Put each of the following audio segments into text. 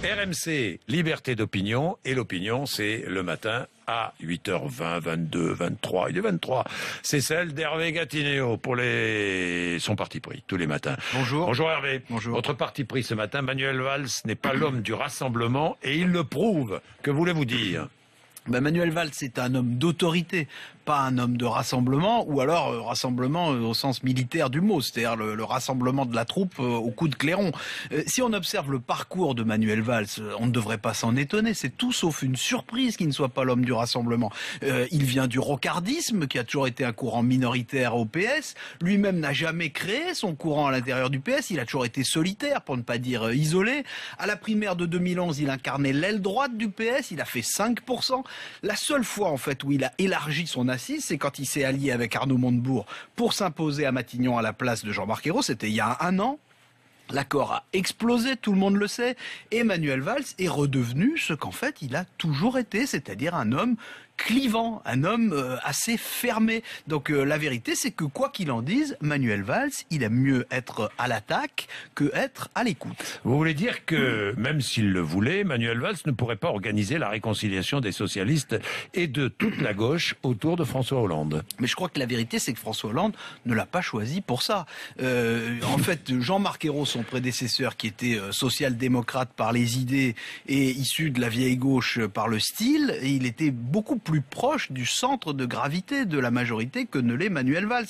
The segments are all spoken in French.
RMC, liberté d'opinion, et l'opinion, c'est le matin à 8h20, 22, 23, il est 23. C'est celle d'Hervé Gattineo pour son parti pris, tous les matins. Bonjour. Bonjour Hervé. Bonjour. Votre parti pris ce matin, Manuel Valls n'est pas l'homme du rassemblement, et il le prouve. Que voulez-vous dire ? Manuel Valls est un homme d'autorité, pas un homme de rassemblement, ou alors rassemblement au sens militaire du mot, c'est-à-dire le rassemblement de la troupe au coup de clairon. Si on observe le parcours de Manuel Valls, on ne devrait pas s'en étonner, c'est tout sauf une surprise qu'il ne soit pas l'homme du rassemblement. Il vient du rocardisme, qui a toujours été un courant minoritaire au PS, lui-même n'a jamais créé son courant à l'intérieur du PS, il a toujours été solitaire, pour ne pas dire isolé. À la primaire de 2011, il incarnait l'aile droite du PS, il a fait 5%. La seule fois en fait où il a élargi son assise, c'est quand il s'est allié avec Arnaud Montebourg pour s'imposer à Matignon à la place de Jean-Marc Ayrault, c'était il y a un an. L'accord a explosé, tout le monde le sait, et Manuel Valls est redevenu ce qu'en fait il a toujours été, c'est-à-dire un homme clivant, un homme assez fermé. Donc la vérité, c'est que quoi qu'il en dise, Manuel Valls, il aime mieux être à l'attaque que être à l'écoute. Vous voulez dire que, même s'il le voulait, Manuel Valls ne pourrait pas organiser la réconciliation des socialistes et de toute la gauche autour de François Hollande? Mais je crois que la vérité, c'est que François Hollande ne l'a pas choisi pour ça. En fait, Jean-Marc Ayrault, son prédécesseur, qui était social-démocrate par les idées et issu de la vieille gauche par le style, il était beaucoup plus proche du centre de gravité de la majorité que ne l'est Manuel Valls.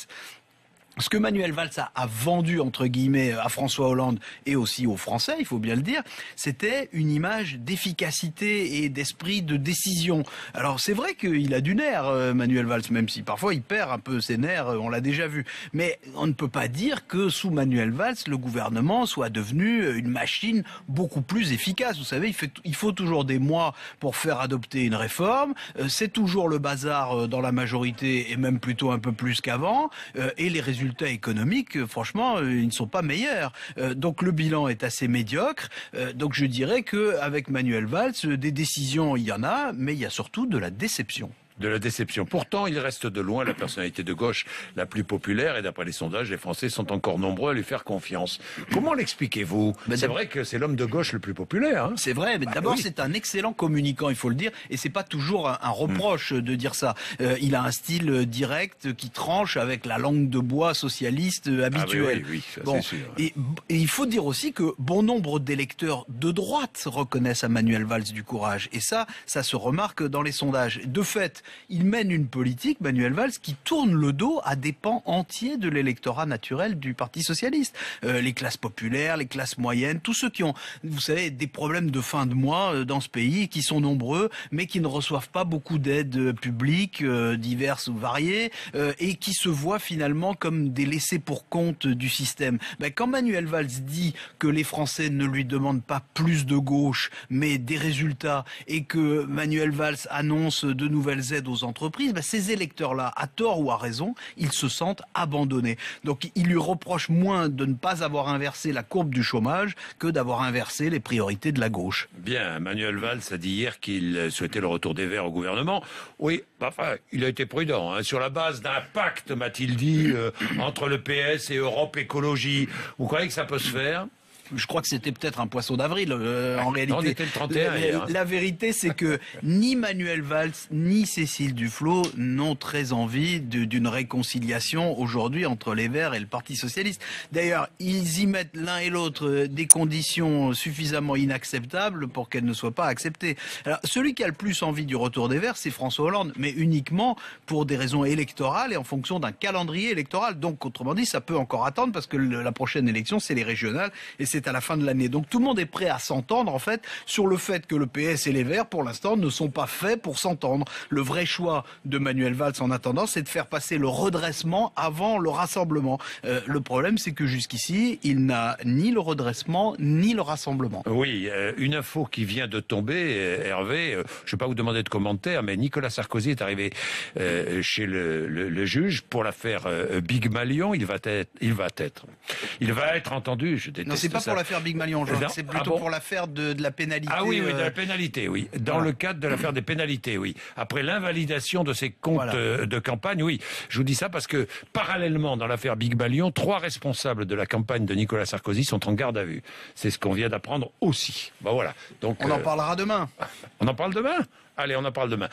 Ce que Manuel Valls a vendu, entre guillemets, à François Hollande et aussi aux Français, il faut bien le dire, c'était une image d'efficacité et d'esprit de décision. Alors c'est vrai qu'il a du nerf, Manuel Valls, même si parfois il perd un peu ses nerfs, on l'a déjà vu. Mais on ne peut pas dire que sous Manuel Valls, le gouvernement soit devenu une machine beaucoup plus efficace. Vous savez, il faut toujours des mois pour faire adopter une réforme, c'est toujours le bazar dans la majorité et même plutôt un peu plus qu'avant, et les résultats économiques, franchement, ils ne sont pas meilleurs. Donc le bilan est assez médiocre. Donc je dirais que avec Manuel Valls, des décisions, il y en a, mais il y a surtout de la déception. De la déception. Pourtant, il reste de loin la personnalité de gauche la plus populaire et d'après les sondages, les Français sont encore nombreux à lui faire confiance. Comment l'expliquez-vous? C'est vrai que c'est l'homme de gauche le plus populaire. Hein, c'est vrai, mais d'abord oui. C'est un excellent communicant, il faut le dire, et c'est pas toujours un reproche de dire ça. Il a un style direct qui tranche avec la langue de bois socialiste habituelle. Oui, ça, bon, c'est sûr. Et il faut dire aussi que bon nombre d'électeurs de droite reconnaissent à Manuel Valls du courage, et ça se remarque dans les sondages. De fait, il mène une politique, Manuel Valls, qui tourne le dos à des pans entiers de l'électorat naturel du Parti socialiste. Les classes populaires, les classes moyennes, tous ceux qui ont, vous savez, des problèmes de fin de mois dans ce pays, qui sont nombreux, mais qui ne reçoivent pas beaucoup d'aides publiques diverses ou variées, et qui se voient finalement comme des laissés pour compte du système. Quand Manuel Valls dit que les Français ne lui demandent pas plus de gauche, mais des résultats, et que Manuel Valls annonce de nouvelles aides aux entreprises, ces électeurs-là, à tort ou à raison, ils se sentent abandonnés. Donc il lui reproche moins de ne pas avoir inversé la courbe du chômage que d'avoir inversé les priorités de la gauche. Bien, Manuel Valls a dit hier qu'il souhaitait le retour des Verts au gouvernement. Oui, enfin, il a été prudent. Sur la base d'un pacte, m'a-t-il dit, entre le PS et Europe Écologie. Vous croyez que ça peut se faire ? Je crois que c'était peut-être un poisson d'avril, en réalité. On était le 31 hier. La vérité, c'est que ni Manuel Valls, ni Cécile Duflot n'ont très envie d'une réconciliation aujourd'hui entre les Verts et le Parti Socialiste. D'ailleurs, ils y mettent l'un et l'autre des conditions suffisamment inacceptables pour qu'elles ne soient pas acceptées. Alors, celui qui a le plus envie du retour des Verts, c'est François Hollande, mais uniquement pour des raisons électorales et en fonction d'un calendrier électoral. Donc, autrement dit, ça peut encore attendre parce que la prochaine élection, c'est les régionales et c'est à la fin de l'année. Donc tout le monde est prêt à s'entendre en fait sur le fait que le PS et les Verts pour l'instant ne sont pas faits pour s'entendre. Le vrai choix de Manuel Valls en attendant, c'est de faire passer le redressement avant le rassemblement. Le problème, c'est que jusqu'ici, il n'a ni le redressement ni le rassemblement. Oui, une info qui vient de tomber, Hervé, je ne vais pas vous demander de commentaire, mais Nicolas Sarkozy est arrivé chez le juge pour l'affaire Big Malion. Il va être entendu, je déteste ça. pour l'affaire Big Malion, Jacques. C'est plutôt pour l'affaire de la pénalité. Ah oui, de la pénalité, oui. Dans le cadre de l'affaire des pénalités, oui. Après l'invalidation de ces comptes de campagne, oui. Je vous dis ça parce que, parallèlement, dans l'affaire Big Malion, 3 responsables de la campagne de Nicolas Sarkozy sont en garde à vue. C'est ce qu'on vient d'apprendre aussi. Voilà. Donc, on en parlera demain. On en parle demain ? Allez, on en parle demain.